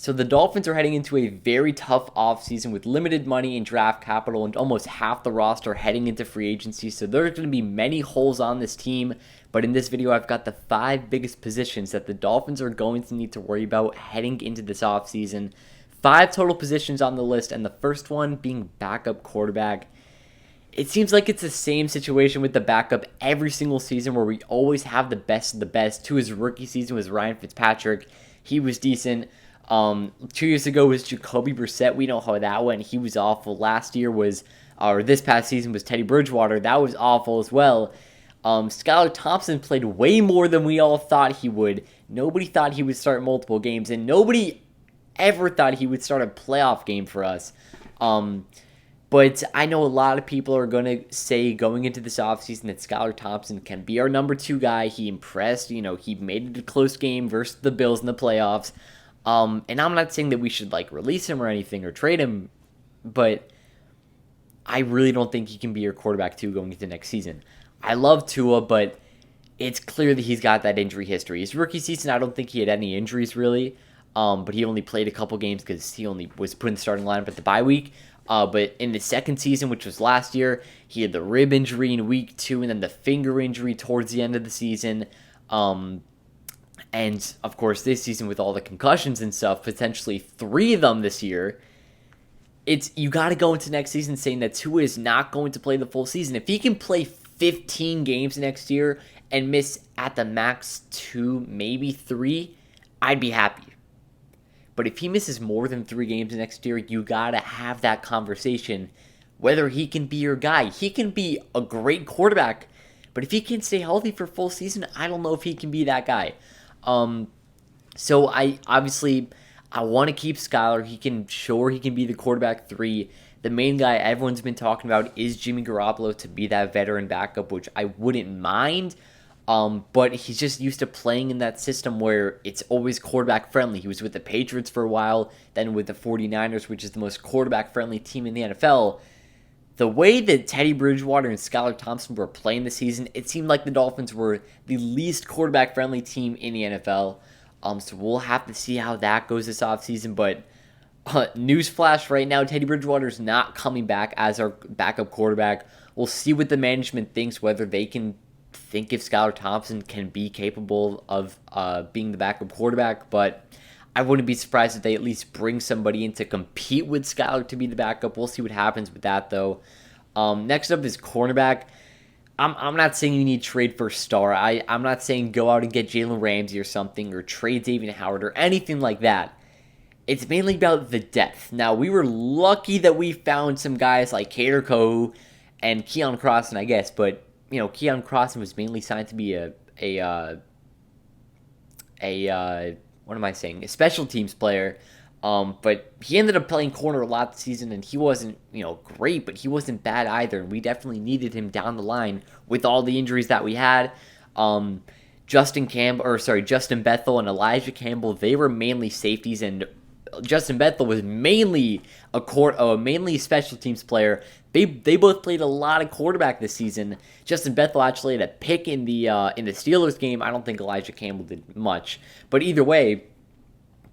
So the Dolphins are heading into a very tough offseason with limited money and draft capital and almost half the roster heading into free agency. So there's going to be many holes on this team. But in this video, I've got the 5 biggest positions that the Dolphins are going to need to worry about heading into this offseason. 5 total positions on the list, and the first one being backup quarterback. It seems like it's the same situation with the backup every single season where we always have the best of the best. To his rookie season was Ryan Fitzpatrick. He was decent. 2 years ago was Jacoby Brissett. We know how that went. He was awful. Last year was, or this past season was Teddy Bridgewater. That was awful as well. Skylar Thompson played way more than we all thought he would. Nobody thought he would start multiple games, and nobody ever thought he would start a playoff game for us. But I know a lot of people are going to say going into this offseason that Skylar Thompson can be our number 2 guy. He impressed. He made it a close game versus the Bills in the playoffs. And I'm not saying that we should release him or anything or trade him, but I really don't think he can be your quarterback 2 going into next season. I love Tua, but it's clear that he's got that injury history. His rookie season, I don't think he had any injuries really, but he only played a couple games because he only was put in the starting lineup at the bye week. But in the second season, which was last year, he had the rib injury in week 2 and then the finger injury towards the end of the season. And, of course, this season with all the concussions and stuff, potentially 3 of them this year, you got to go into next season saying that Tua is not going to play the full season. If he can play 15 games next year and miss at the max 2, maybe 3, I'd be happy. But if he misses more than 3 games next year, you got to have that conversation whether he can be your guy. He can be a great quarterback, but if he can't stay healthy for full season, I don't know if he can be that guy. So I want to keep Skylar. He can be the quarterback 3. The main guy everyone's been talking about is Jimmy Garoppolo to be that veteran backup, which I wouldn't mind. But he's just used to playing in that system where it's always quarterback friendly. He was with the Patriots for a while, then with the 49ers, which is the most quarterback friendly team in the NFL. The way that Teddy Bridgewater and Skylar Thompson were playing this season, it seemed like the Dolphins were the least quarterback-friendly team in the NFL. So we'll have to see how that goes this offseason. But newsflash right now, Teddy Bridgewater is not coming back as our backup quarterback. We'll see what the management thinks, whether they can think if Skylar Thompson can be capable of being the backup quarterback. But I wouldn't be surprised if they at least bring somebody in to compete with Skylar to be the backup. We'll see what happens with that, though. Next up is cornerback. I'm not saying you need to trade for a star. I'm not saying go out and get Jalen Ramsey or something, or trade Xavier Howard or anything like that. It's mainly about the depth. Now, we were lucky that we found some guys like Kader Kohu and Keon Crossan, I guess. But, Keon Crossan was mainly signed to be a special teams player. But he ended up playing corner a lot this season, and he wasn't, great, but he wasn't bad either. And we definitely needed him down the line with all the injuries that we had. Justin Bethel and Elijah Campbell, they were mainly safeties, and Justin Bethel was mainly a special teams player. They both played a lot of quarterback this season. Justin Bethel actually had a pick in the Steelers game. I don't think Elijah Campbell did much, but either way,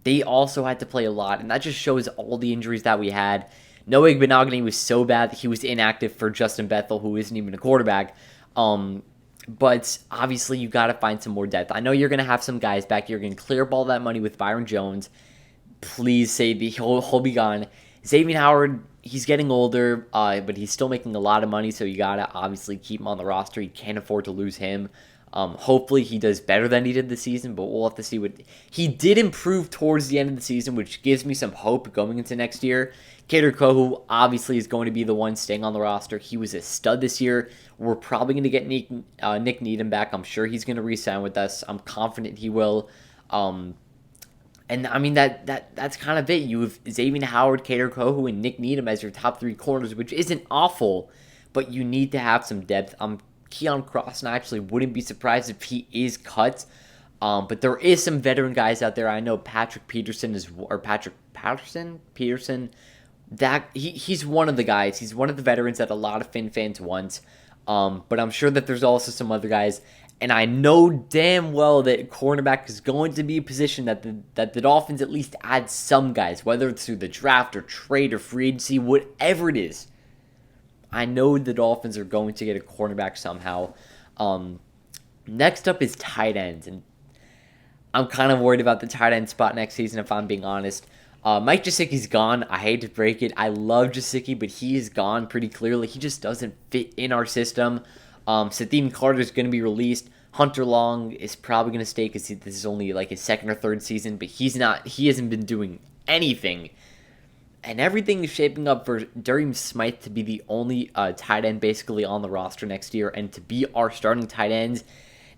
they also had to play a lot, and that just shows all the injuries that we had. Noah Igbenogany was so bad that he was inactive for Justin Bethel, who isn't even a quarterback. But obviously, you got to find some more depth. I know you're going to have some guys back. You're going to clear up all that money with Byron Jones. Please say he'll be gone. Xavier Howard, he's getting older, but he's still making a lot of money, so you got to obviously keep him on the roster. You can't afford to lose him. Hopefully he does better than he did this season, but we'll have to see what he did improve towards the end of the season, which gives me some hope going into next year. Kader Kohu obviously is going to be the one staying on the roster. He was a stud this year. We're probably going to get Nick Needham back. I'm sure he's going to re-sign with us. I'm confident he will. And I mean that's kind of it. You have Xavier Howard, Kader Kohu, and Nick Needham as your top 3 corners, which isn't awful, but you need to have some depth. Keon Crossan, I actually wouldn't be surprised if he is cut. But there is some veteran guys out there. I know Peterson, that he's one of the guys. He's one of the veterans that a lot of Finn fans want. But I'm sure that there's also some other guys. And I know damn well that cornerback is going to be a position that the Dolphins at least add some guys, whether it's through the draft or trade or free agency, whatever it is. I know the Dolphins are going to get a cornerback somehow. Next up is tight ends, and I'm kind of worried about the tight end spot next season, if I'm being honest. Mike Gesicki's gone. I hate to break it. I love Gesicki, but he is gone pretty clearly. He just doesn't fit in our system. Sathim Carter is going to be released. Hunter Long is probably going to stay because this is only like his second or third season, but he hasn't been doing anything. And everything is shaping up for Darius Smythe to be the only tight end basically on the roster next year and to be our starting tight ends.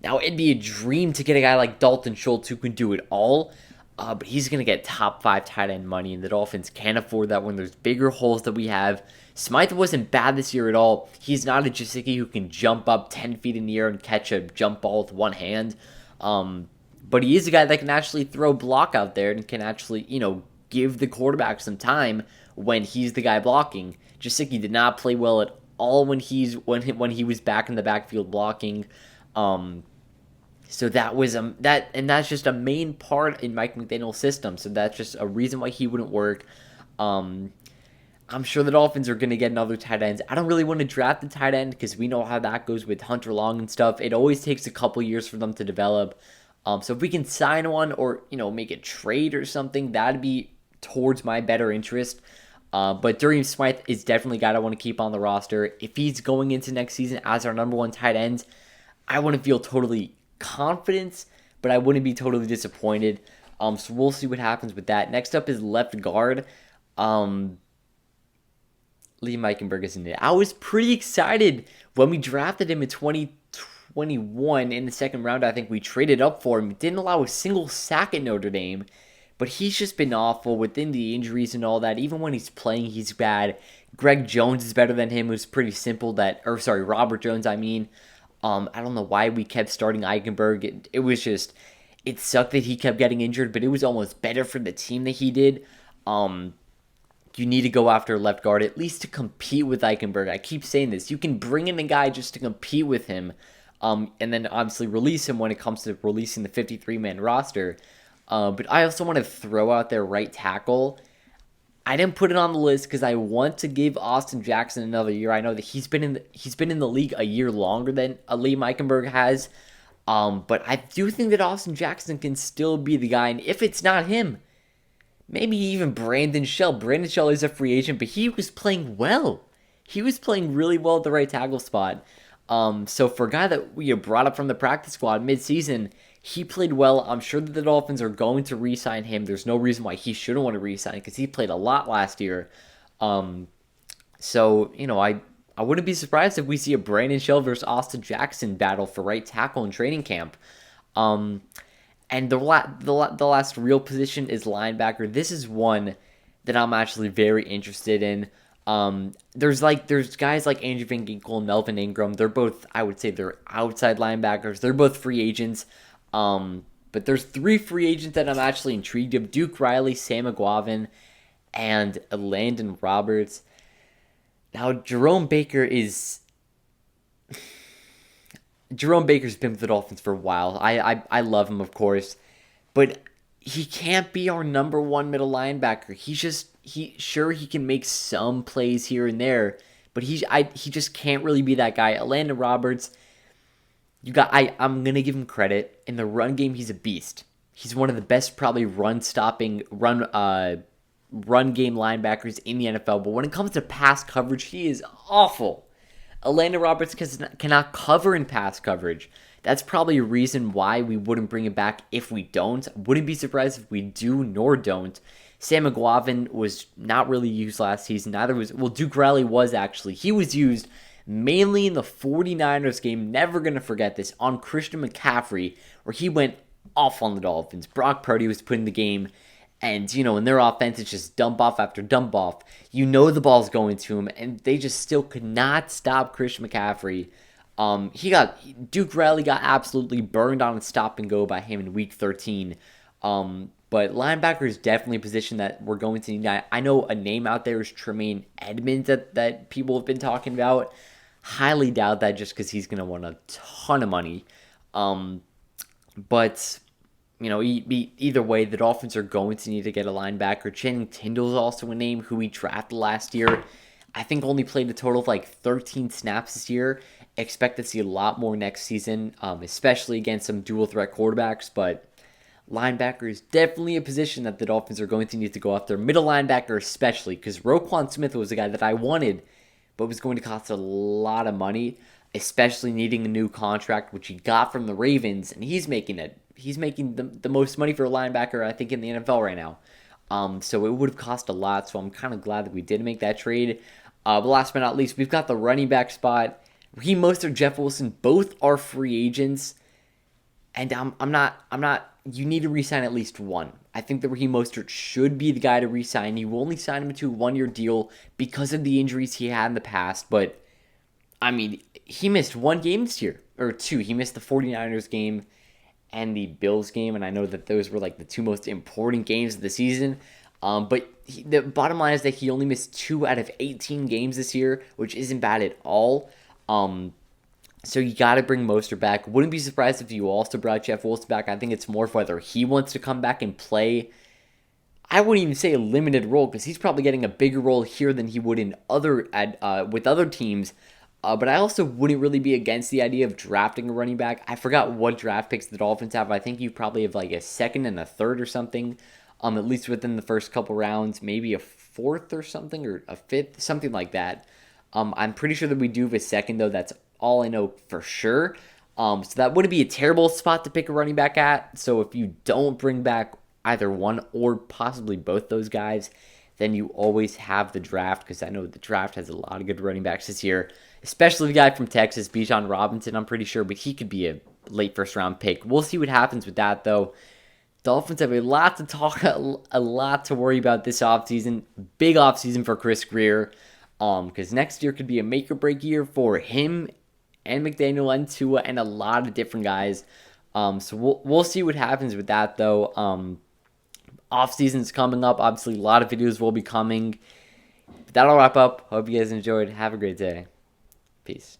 Now, it'd be a dream to get a guy like Dalton Schultz who can do it all, but he's going to get top 5 tight end money, and the Dolphins can't afford that when there's bigger holes that we have. Smythe wasn't bad this year at all. He's not a Gesicki who can jump up 10 feet in the air and catch a jump ball with one hand, but he is a guy that can actually throw block out there and can actually, give the quarterback some time when he's the guy blocking. Gesicki did not play well at all when he was back in the backfield blocking. So that was that's just a main part in Mike McDaniel's system. So that's just a reason why he wouldn't work. I'm sure the Dolphins are going to get another tight end. I don't really want to draft the tight end because we know how that goes with Hunter Long and stuff. It always takes a couple years for them to develop. So if we can sign one or make a trade or something, that'd be towards my better interest. But Darius Smythe is definitely a guy I want to keep on the roster. If he's going into next season as our number 1 tight end, I wouldn't feel totally confident, but I wouldn't be totally disappointed. So we'll see what happens with that. Next up is left guard. Liam Eichenberg is in it. I was pretty excited when we drafted him in 2021 in the second round. I think we traded up for him. Didn't allow a single sack at Notre Dame. But he's just been awful within the injuries and all that. Even when he's playing, he's bad. Greg Jones is better than him. It was pretty simple Robert Jones, I mean. I don't know why we kept starting Eichenberg. It sucked that he kept getting injured, but it was almost better for the team that he did. You need to go after left guard, at least to compete with Eichenberg. I keep saying this. You can bring in a guy just to compete with him, and then obviously release him when it comes to releasing the 53-man roster. But I also want to throw out their right tackle. I didn't put it on the list because I want to give Austin Jackson another year. I know that he's been in the league a year longer than Liam Eichenberg has. But I do think that Austin Jackson can still be the guy. And if it's not him, maybe even Brandon Shell. Brandon Shell is a free agent, but he was playing well. He was playing really well at the right tackle spot. So for a guy that we brought up from the practice squad mid-season, he played well. I'm sure that the Dolphins are going to re-sign him. There's no reason why he shouldn't want to re-sign because he played a lot last year. So I wouldn't be surprised if we see a Brandon Shell versus Austin Jackson battle for right tackle in training camp. And the last real position is linebacker. This is one that I'm actually very interested in. There's guys like Andrew Van Ginkel and Melvin Ingram. They're both, I would say, they're outside linebackers. They're both free agents. But there's 3 free agents that I'm actually intrigued of: Duke Riley, Sam McGuavin, and Landon Roberts. Now, Jerome Baker's been with the Dolphins for a while. I love him, of course, but he can't be our number 1 middle linebacker. He can make some plays here and there, but he just can't really be that guy. Landon Roberts, I'm gonna give him credit. In the run game, he's a beast. He's one of the best, probably run game linebackers in the NFL. But when it comes to pass coverage, he is awful. Landon Roberts cannot cover in pass coverage. That's probably a reason why we wouldn't bring him back if we don't. Wouldn't be surprised if we do nor don't. Sam McGuavin was not really used last season. Duke Riley was actually. He was used mainly in the 49ers game. Never going to forget this. On Christian McCaffrey, where he went off on the Dolphins. Brock Purdy was put in the game. And, in their offense, it's just dump off after dump off. The ball's going to him. And they just still could not stop Christian McCaffrey. Duke Riley got absolutely burned on a stop and go by him in week 13. But linebacker is definitely a position that we're going to need. I know a name out there is Tremaine Edmonds that people have been talking about. Highly doubt that just because he's going to want a ton of money. Um, but either way, the Dolphins are going to need to get a linebacker. Channing Tindall is also a name who we drafted last year. I think only played a total of like 13 snaps this year. Expect to see a lot more next season, especially against some dual threat quarterbacks. But linebacker is definitely a position that the Dolphins are going to need to go after. Middle linebacker especially, because Roquan Smith was a guy that I wanted, but was going to cost a lot of money, especially needing a new contract, which he got from the Ravens, and he's making the most money for a linebacker, I think, in the NFL right now. So it would have cost a lot, so I'm kind of glad that we did make that trade. But last but not least, we've got the running back spot. Raheem Mostert, Jeff Wilson, both are free agents. And I'm not. You need to re-sign at least one. I think that Raheem Mostert should be the guy to re-sign. You only sign him to a one-year deal because of the injuries he had in the past. But I mean, he missed one game this year, or two. He missed the 49ers game and the Bills game, and I know that those were like the two most important games of the season. But the bottom line is that he only missed 2 out of 18 games this year, which isn't bad at all. So you got to bring Mostert back. Wouldn't be surprised if you also brought Jeff Wilson back. I think it's more of whether he wants to come back and play. I wouldn't even say a limited role because he's probably getting a bigger role here than he would in with other teams. But I also wouldn't really be against the idea of drafting a running back. I forgot what draft picks the Dolphins have. I think you probably have like a second and a third or something. At least within the first couple rounds, maybe a fourth or something, or a fifth, something like that. I'm pretty sure that we do have a second, though. That's all I know for sure. So that wouldn't be a terrible spot to pick a running back at. So if you don't bring back either one or possibly both those guys, then you always have the draft, because I know the draft has a lot of good running backs this year, especially the guy from Texas, Bijan Robinson, I'm pretty sure, but he could be a late first-round pick. We'll see what happens with that, though. Dolphins have a lot to talk, a lot to worry about this offseason. Big offseason for Chris Grier, because next year could be a make-or-break year for him and McDaniel and Tua and a lot of different guys. So we'll see what happens with that, though. Offseason's coming up. Obviously, a lot of videos will be coming. But that'll wrap up. Hope you guys enjoyed. Have a great day. Peace.